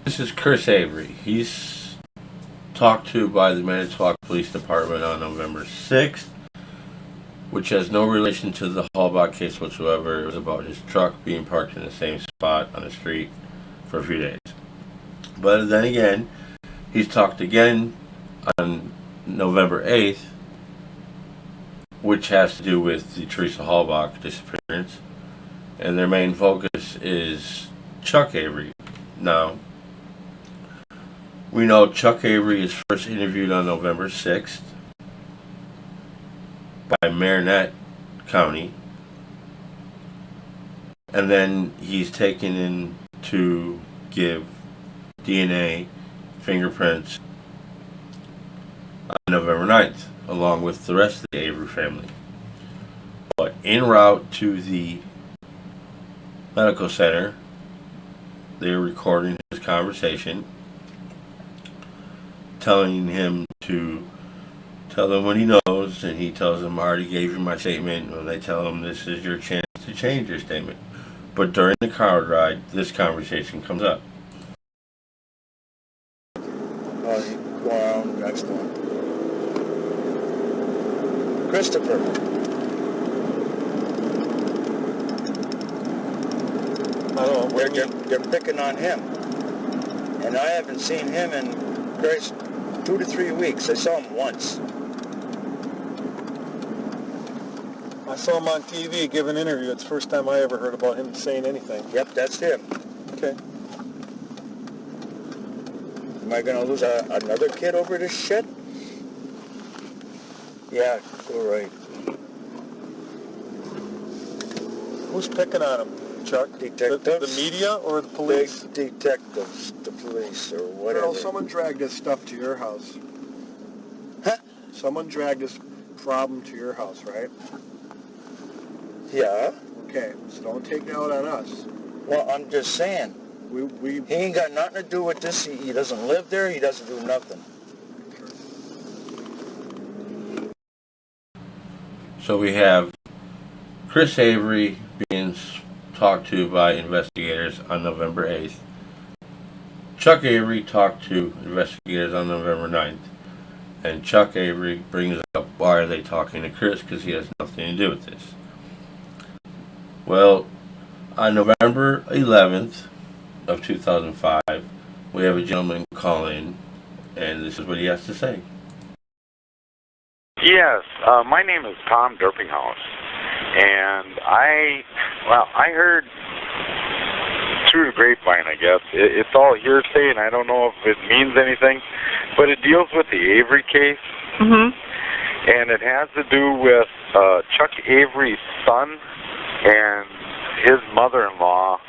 This is Chris Avery. He's talked to by the Manitowoc Police Department on November 6th, which has no relation to the Hallbach case whatsoever. It was about his truck being parked in the same spot on the street for a few days. But then again, he's talked again on November 8th, which has to do with the Teresa Hallbach disappearance. And their main focus is Chuck Avery. Now, we know Chuck Avery is first interviewed on November 6th by Marinette County, and then he's taken in to give DNA fingerprints on November 9th, along with the rest of the Avery family. But en route to the medical center, they're recording his conversation, telling him to tell them what he knows, and he tells them, I already gave you my statement, and they tell him this is your chance to change your statement. But during the car ride, this conversation comes up. Go on, next one. Christopher. I don't know. They're picking on him. And I haven't seen him in 2 to 3 weeks. I saw him once. I saw him on TV give an interview. It's the first time I ever heard about him saying anything. Yep, that's him. Okay. Am I going to lose another kid over this shit? Yeah, you're right. Who's picking on him, Chuck? Detectives. The media or the police? Big detectives, the police, or whatever. Well, someone dragged this stuff to your house. Huh? Someone dragged this problem to your house, right? Yeah. Okay, so don't take it out on us. Well, I'm just saying. We He ain't got nothing to do with this. He doesn't live there. He doesn't do nothing. So we have Chris Avery being talked to by investigators on November 8th. Chuck Avery talked to investigators on November 9th. And Chuck Avery brings up, why are they talking to Chris? Because he has nothing to do with this. Well, on November 11th of 2005, we have a gentleman call in, and this is what he has to say. Yes, my name is Tom Derpinghouse, and I heard through the grapevine, I guess. It's all hearsay, and I don't know if it means anything, but it deals with the Avery case, and it has to do with Chuck Avery's son and his mother-in-law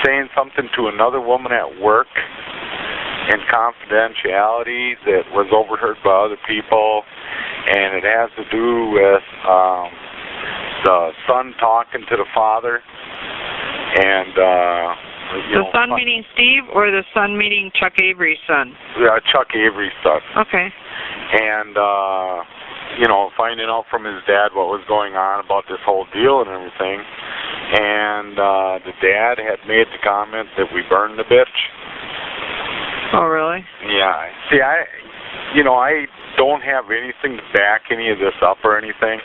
saying something to another woman at work in confidentiality that was overheard by other people, and it has to do with the son talking to the father, and the son meeting Steve, or the son meeting Chuck Avery's son? Yeah, Chuck Avery's son. Okay. And finding out from his dad what was going on about this whole deal and everything, and the dad had made the comment that we burned the bitch. Oh, really? Yeah. See, I don't have anything to back any of this up or anything.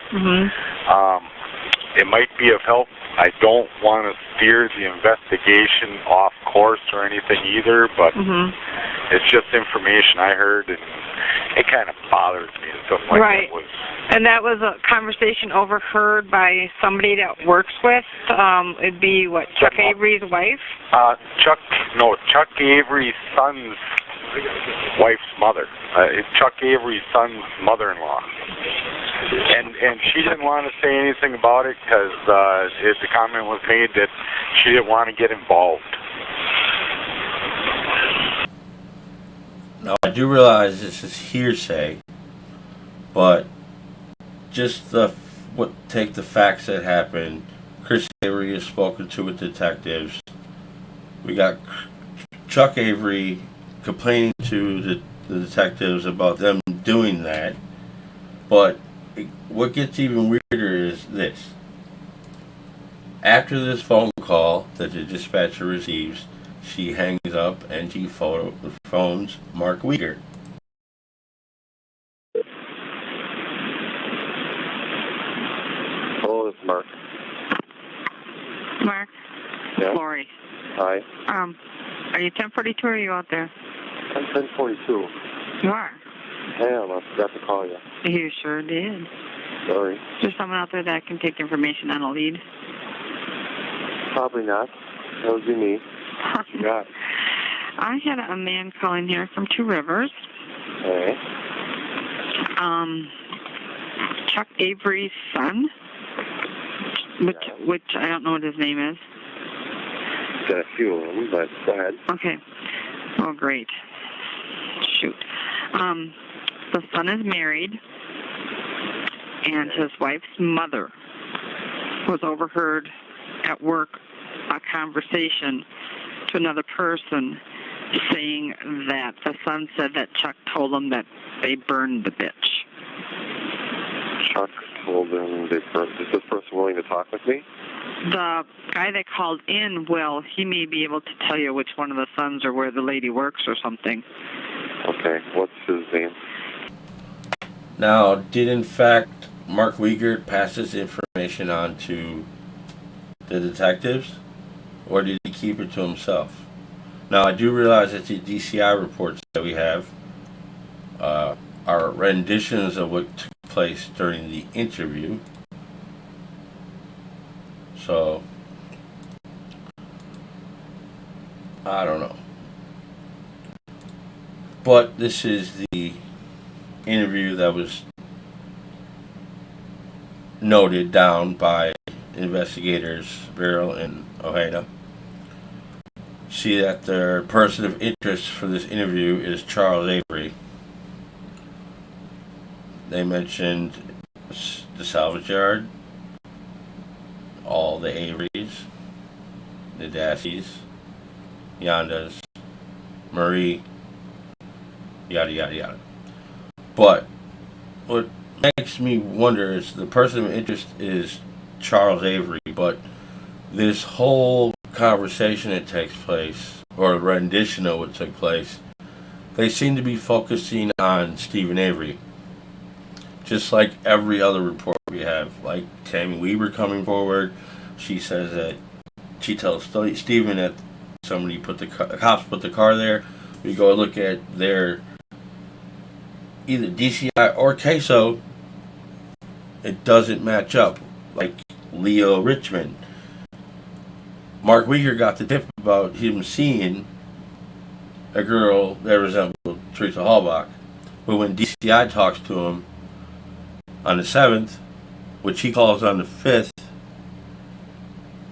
It might be of help. I don't want to steer the investigation off course or anything either, but it's just information I heard, and it kind of bothers me that something like that was. And that was a conversation overheard by somebody that works with, it'd be, what, Chuck Avery's wife? Chuck Avery's son's wife's mother. Chuck Avery's son's mother-in-law. And she didn't want to say anything about it because the comment was made that she didn't want to get involved. Now, I do realize this is hearsay, but just take the facts that happened. Chris Avery is spoken to with detectives. We got Chuck Avery complaining to the detectives about them doing that. But what gets even weirder is this. After this phone call that the dispatcher receives She hangs up and she phones Mark Wiegert. Hello, this is Mark. Mark? Yeah. Lori. Hi. Are you 1042 or are you out there? I'm 1042. You are? I am. I forgot to call you. You sure did. Sorry. Is there someone out there that can take information on a lead? Probably not. That would be me. What you got? I had a man calling here from Two Rivers. Hey. Chuck Avery's son, which I don't know what his name is. Got a few of them, but go ahead. Okay. Oh, great. Shoot. The son is married, and his wife's mother was overheard at work a conversation to another person saying that the son said that Chuck told him that they burned the bitch. Chuck told them is this person willing to talk with me? The guy that called in, well, he may be able to tell you which one of the sons or where the lady works or something. Okay, what's his name? Now, did in fact Mark Wiegert pass this information on to the detectives, or did he keep it to himself? Now, I do realize that the DCI reports that we have are renditions of what took place during the interview. So, I don't know. But this is the interview that was noted down by investigators Beryl and Ojeda. See that their person of interest for this interview is Charles Avery. They mentioned the salvage yard, all the Averys, the Dassies, Yondas, Marie, yada yada yada. But what makes me wonder is the person of interest is Charles Avery, but this whole conversation that takes place, or a rendition of what took place, they seem to be focusing on Stephen Avery. Just like every other report we have, like Tammy Weber coming forward, she says that she tells Stephen that somebody cops put the car there. We go look at their either DCI or queso, it doesn't match up. Like Leo Richmond. Mark Wiegert got the tip about him seeing a girl that resembled Teresa Hallbach. But when DCI talks to him on the 7th, which he calls on the 5th,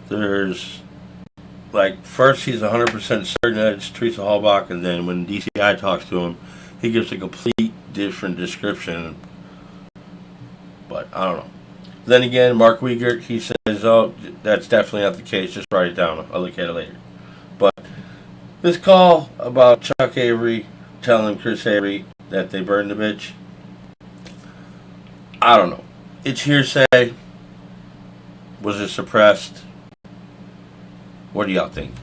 there's like, first he's 100% certain that it's Teresa Hallbach, and then when DCI talks to him, he gives a complete different description. But I don't know. Then again, Mark Wiegert, he says, oh, that's definitely not the case. Just write it down. I'll look at it later. But this call about Chuck Avery telling Chris Avery that they burned the bitch, I don't know. It's hearsay. Was it suppressed? What do y'all think?